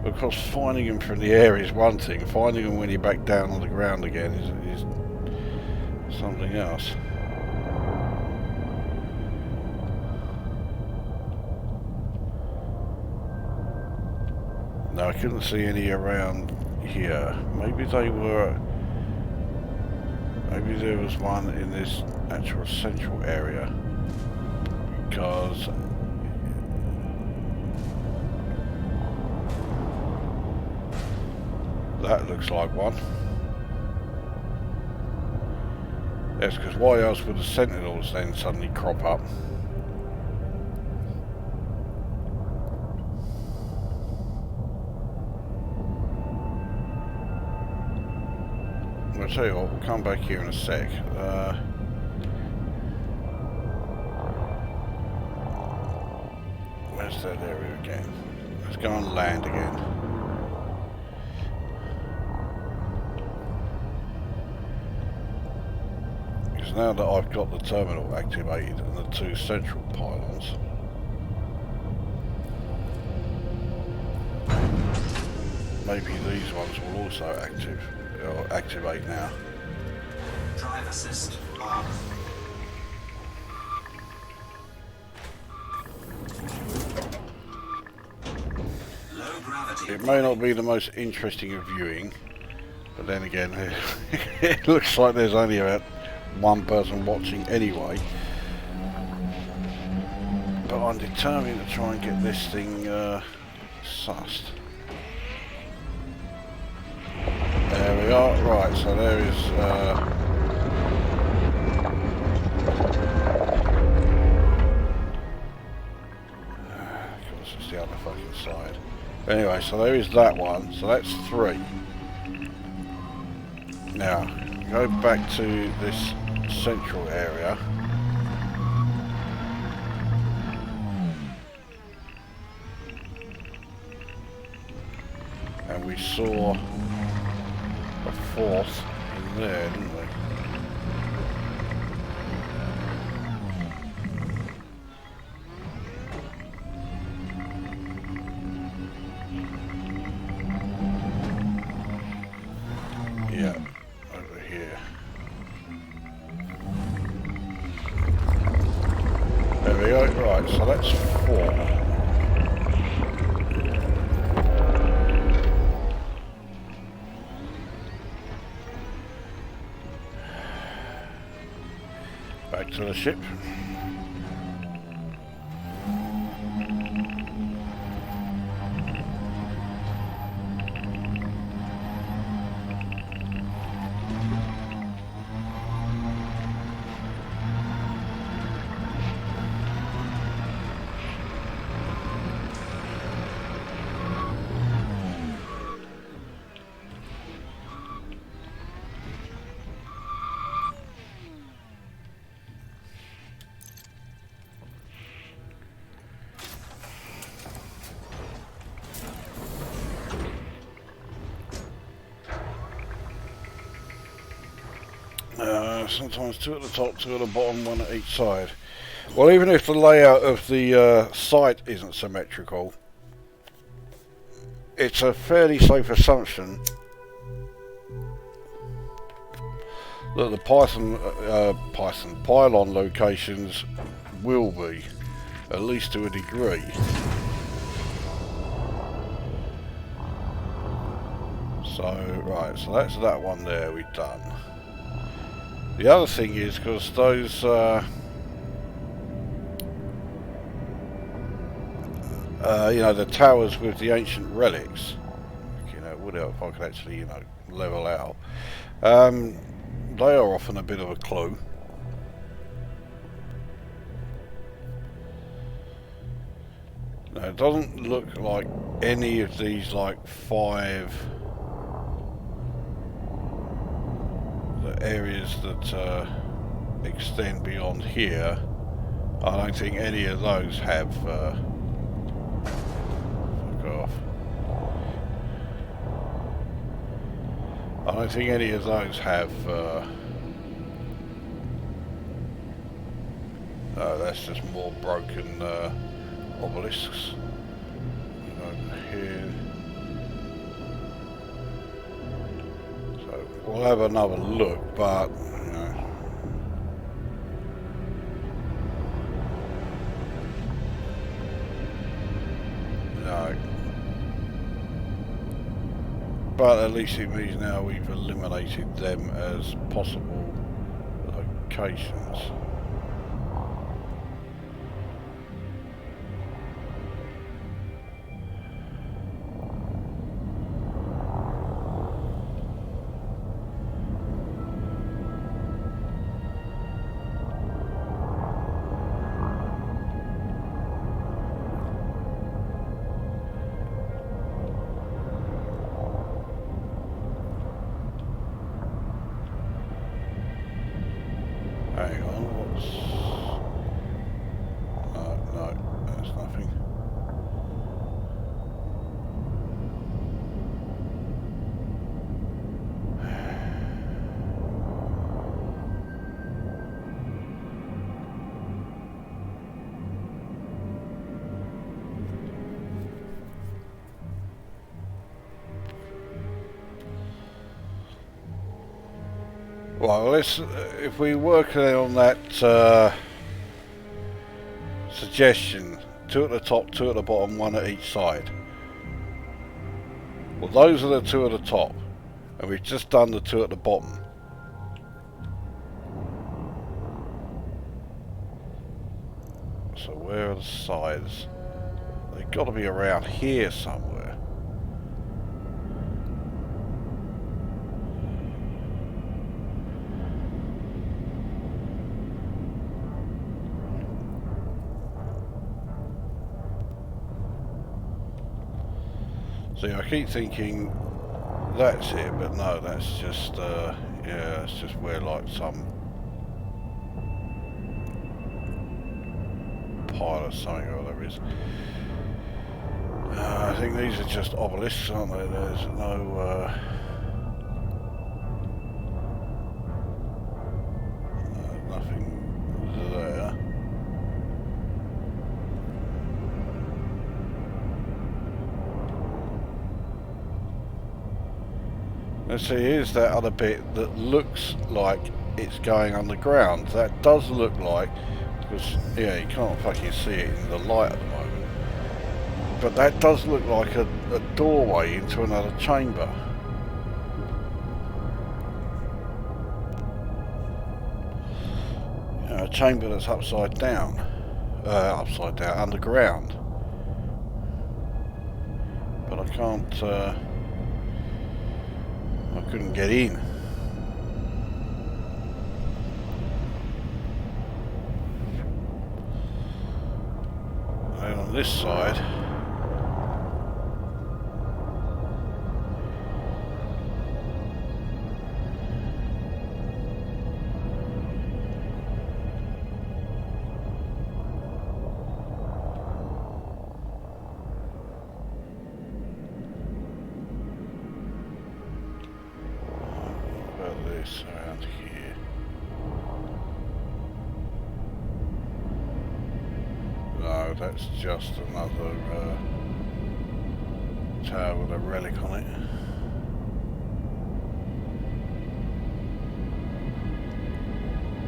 Of course, finding them from the air is one thing. Finding them when you're back down on the ground again is something else. No, I couldn't see any around here. Maybe they were... Maybe there was one in this actual central area. Because... that looks like one. Yes, because why else would the sentinels then suddenly crop up? I'll tell you what, we'll come back here in a sec. Where's that area again? Let's go on land again. So now that I've got the terminal activated and the two central pylons, maybe these ones will also activate now. Drive assist on. Low gravity. It may not be the most interesting of viewing, but then again, it looks like there's only about one person watching anyway. But I'm determined to try and get this thing sussed. There we are. Right, so there is of course it's the other fucking side. Anyway, so there is that one. So that's 3. Now, go back to this central area. And we saw a 4th in there, didn't we? Yeah, over here. There we go. Right, so that's 4. Back to the ship. Sometimes 2 at the top, 2 at the bottom, 1 at each side. Well, even if the layout of the site isn't symmetrical, it's a fairly safe assumption that the pylon locations will be, at least to a degree. So, right, so that's that one there we've done. The other thing is, because those you know, the towers with the ancient relics, you know, it would help if I could actually, you know, level out. They are often a bit of a clue. Now, it doesn't look like any of these, like 5 areas that extend beyond here. I don't think any of those have fuck off. I don't think any of those have no, that's just more broken obelisks. And over here. We'll have another look, but you know, no. But at least it means now we've eliminated them as possible locations. Hang on, Well, let's if we work on that suggestion, 2 at the top, 2 at the bottom, 1 at each side. Well, those are the 2 at the top, and we've just done the 2 at the bottom. So where are the sides? They've got to be around here somewhere. See, I keep thinking that's it, but no, that's just, yeah, it's just where like some pile of something or other is. I think these are just obelisks, aren't they? There's no, nothing there. Let's see, here's that other bit that looks like it's going underground. That does look like, because, yeah, you can't fucking see it in the light at the moment. But that does look like a doorway into another chamber. You know, a chamber that's upside down, underground. But I can't, I couldn't get in. And on this side, around here. No, that's just another tower with a relic on it.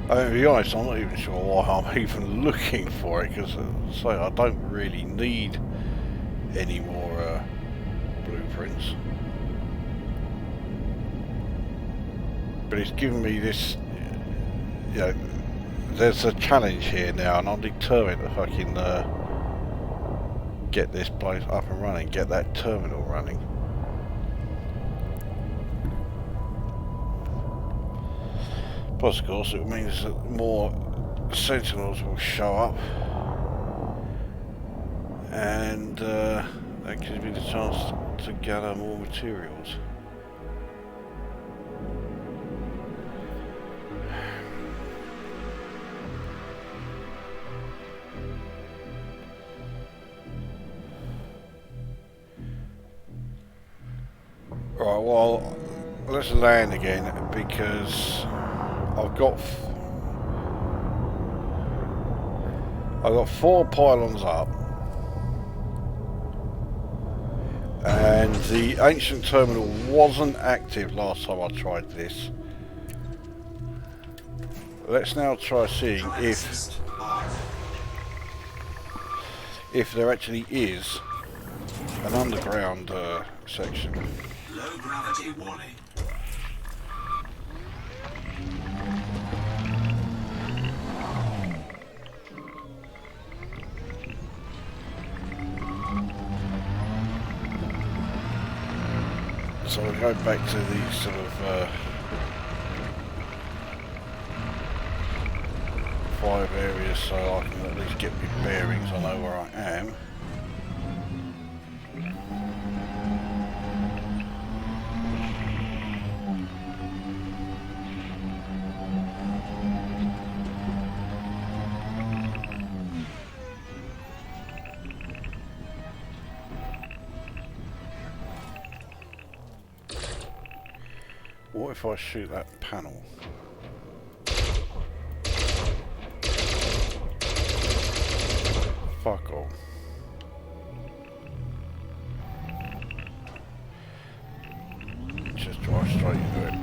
To be honest, I'm not even sure why I'm even looking for it, because say I don't really need any more blueprints. But it's given me this, you know, there's a challenge here now, and I'm determined if I can get this place up and running, get that terminal running. Plus, of course, it means that more sentinels will show up, and that gives me the chance to gather more materials. Right, well, let's land again, because I've got 4 pylons up, and the ancient terminal wasn't active last time I tried this. Let's now try seeing if there actually is an underground section. Low gravity warning. So we'll go back to the sort of 5 areas, so I can at least get my bearings, I know where I am. What if I shoot that panel? Fuck off. Just drive straight into it.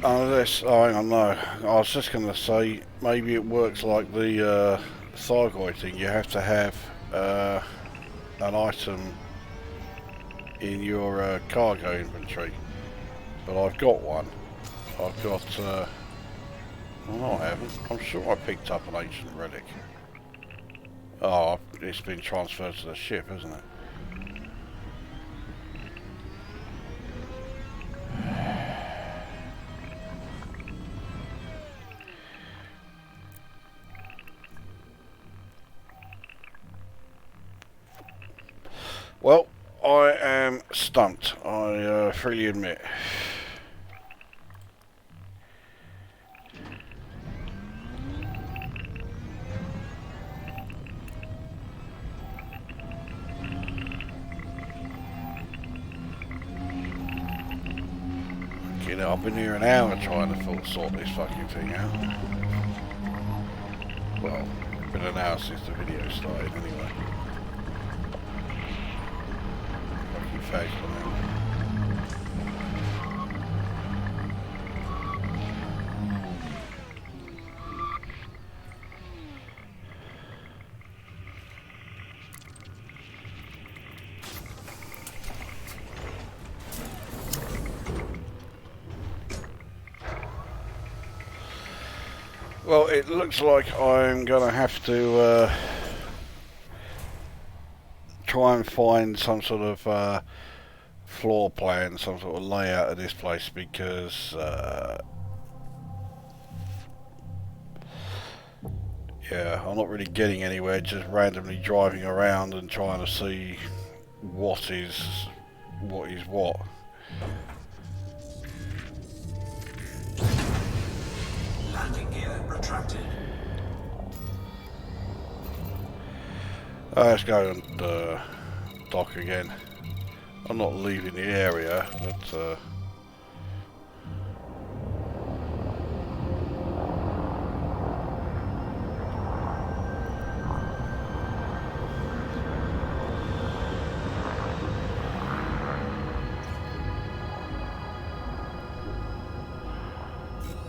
Unless, oh hang on, no. I was just going to say, maybe it works like the thyroid thing. You have to have an item in your cargo inventory. But I've got one. I've got, well no I haven't. I'm sure I picked up an ancient relic. Oh, it's been transferred to the ship, hasn't it? Well, I am stumped, I freely admit. You know, I've been here an hour trying to sort this fucking thing out. Well, it's been an hour since the video started anyway. Fucking face on it. Well, it looks like I'm going to have to try and find some sort of floor plan, some sort of layout of this place, because yeah, I'm not really getting anywhere just randomly driving around and trying to see what is what. Landing gear retracted. Let's go and dock again. I'm not leaving the area, but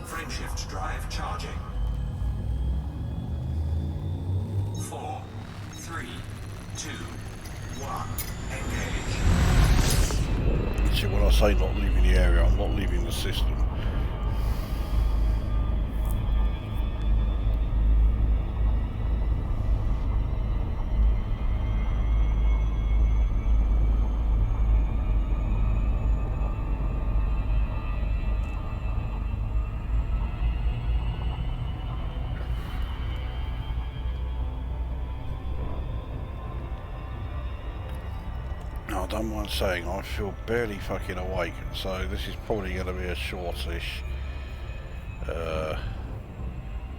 Frameshift drive charging. 4, 3, 2, 1. Engage. see, when I say not leaving the area, I'm not leaving the system. I don't mind saying I feel barely fucking awake, so this is probably going to be a shortish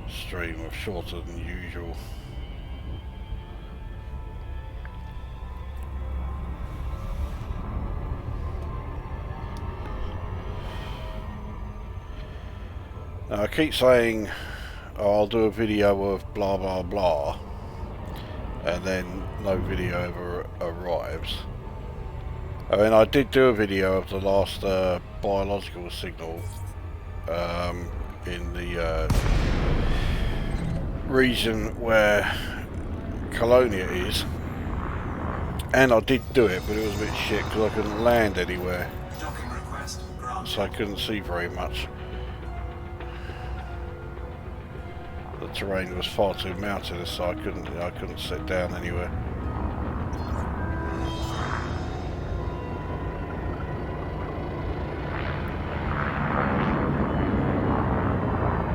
stream, of shorter than usual. Now I keep saying, oh, I'll do a video of blah blah blah, and then no video ever arrives. I mean, I did do a video of the last biological signal in the region where Colonia is, and I did do it, but it was a bit shit because I couldn't land anywhere, Docking request granted. so I couldn't see very much. The terrain was far too mountainous, so I couldn't sit down anywhere.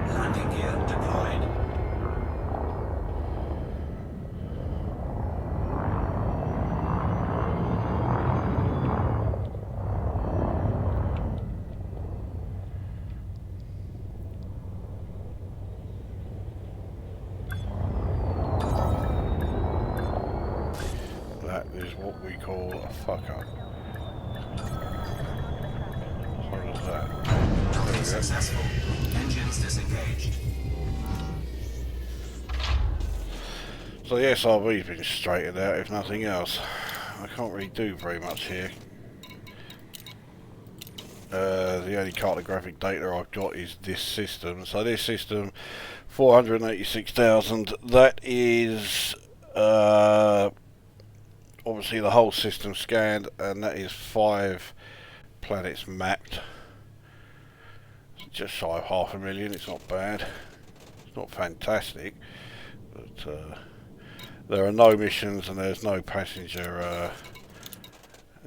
Landing gear deployed. That is what we call a fuck up. What is that? Docking successful. Engines disengaged. So the SRV's been straightened out, if nothing else. I can't really do very much here. The only cartographic data I've got is this system. So this system, 486,000. That is obviously the whole system scanned, and that is 5 planets mapped. Just shy of 500,000. It's not bad. It's not fantastic, but there are no missions, and there's no passenger.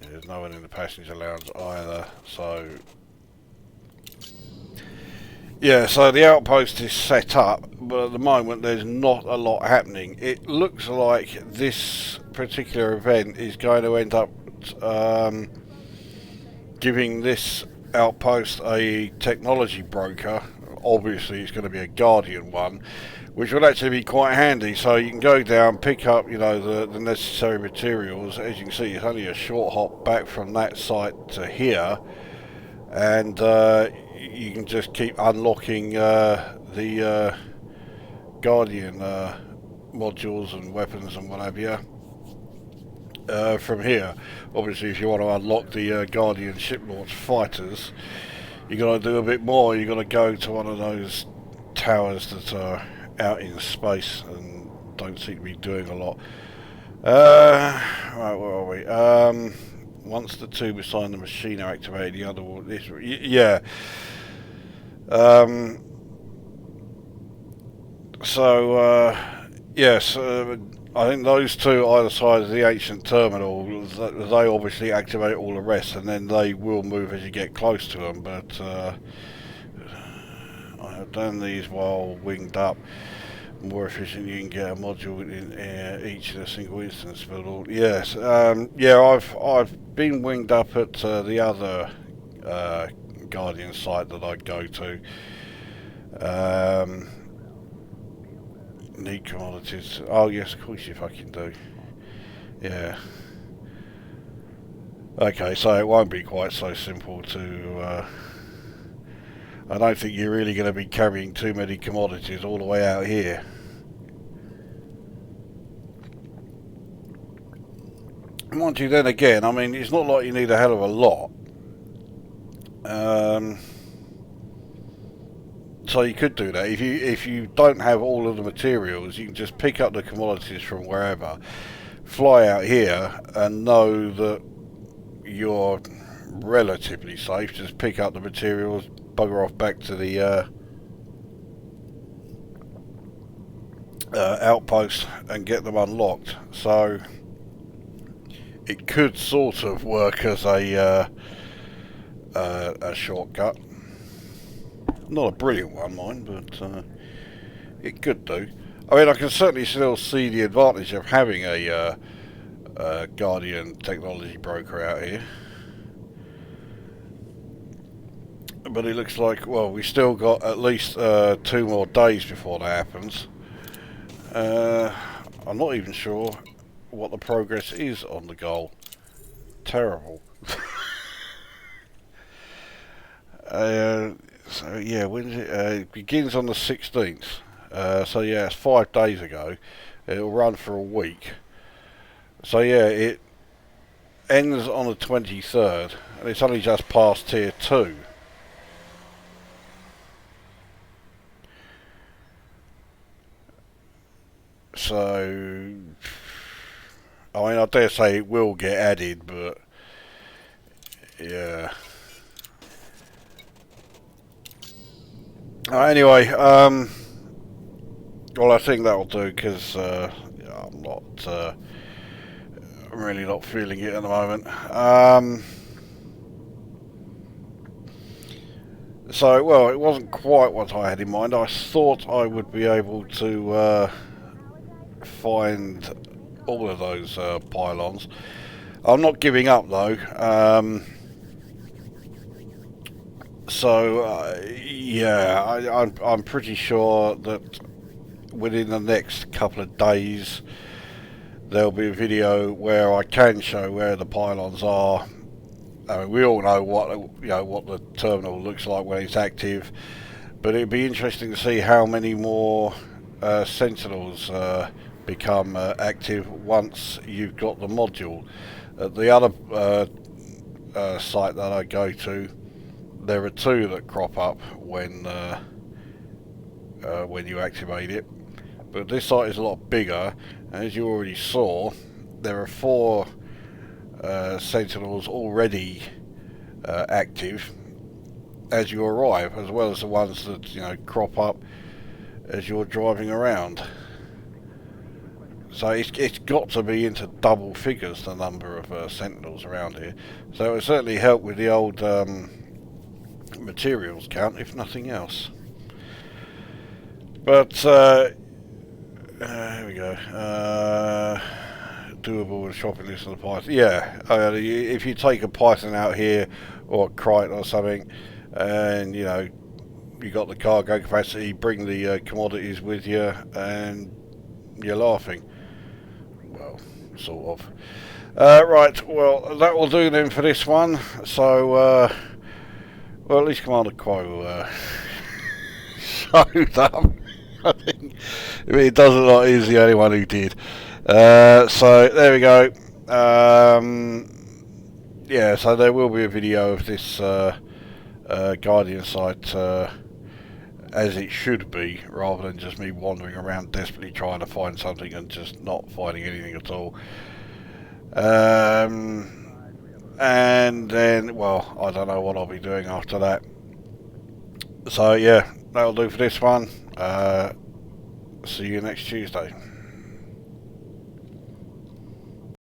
There's no one in the passenger lounge either. So yeah, so the outpost is set up, but at the moment there's not a lot happening. It looks like this particular event is going to end up giving this outpost a technology broker. Obviously it's going to be a Guardian one, which will actually be quite handy. So you can go down, pick up, you know, the necessary materials. As you can see, it's only a short hop back from that site to here, and you can just keep unlocking the Guardian modules and weapons and what have you from here. Obviously, if you want to unlock the Guardian ship launch fighters, you got to do a bit more. You got to go to one of those towers that are out in space and don't seem to be doing a lot. Right, where are we? Once the two beside the machine are activated, the other one. This, yeah. Yes, I think those two either side of the ancient terminal, they obviously activate all the rest, and then they will move as you get close to them. But I have done these while winged up. More efficient, you can get a module in each in a single instance. But all, yes, yeah, I've been winged up at the other Guardian site that I go to. Need commodities. Oh yes, of course you fucking do. Yeah. Okay, so it won't be quite so simple to. I don't think you're really going to be carrying too many commodities all the way out here. Mind you, then again, I mean, it's not like you need a hell of a lot. So you could do that. If you don't have all of the materials, you can just pick up the commodities from wherever, fly out here, and know that you're relatively safe. Just pick up the materials, bugger off back to the outpost and get them unlocked. So it could sort of work as a shortcut. Not a brilliant one, mind, but it could do. I mean, I can certainly still see the advantage of having a Guardian technology broker out here. But it looks like, well, we still got at least 2 more days before that happens. I'm not even sure what the progress is on the goal. Terrible. So yeah, when is it? It begins on the 16th. So yeah, it's 5 days ago. It'll run for a week. So yeah, it ends on the 23rd, and it's only just past tier 2. So, I mean, I dare say it will get added, but yeah. Anyway, well, I think that'll do, because I'm not, I'm really not feeling it at the moment. So, well, it wasn't quite what I had in mind. I thought I would be able to find all of those pylons. I'm not giving up though. Yeah, I'm pretty sure that within the next couple of days there'll be a video where I can show where the pylons are. I mean, we all know what the terminal looks like when it's active, but it'd be interesting to see how many more sentinels become active once you've got the module. At the other site that I go to, there are two that crop up when you activate it, but this site is a lot bigger. As you already saw, there are 4 sentinels already active as you arrive, as well as the ones that, you know, crop up as you're driving around. So it's got to be into double figures, the number of sentinels around here. So it would certainly help with the old materials count, if nothing else. But here we go. Doable with shopping list of the python. Yeah, if you take a python out here or a kite or something, and you know you got the cargo capacity, bring the commodities with you, and you're laughing. Well, sort of. Right, well, that will do then for this one. So, well, at least Commander Quo showed up. I mean, it doesn't look like he's the only one who did. So, there we go. Yeah, so there will be a video of this Guardian site as it should be, rather than just me wandering around desperately trying to find something and just not finding anything at all. And then, well, I don't know what I'll be doing after that. So yeah, that'll do for this one. See you next Tuesday.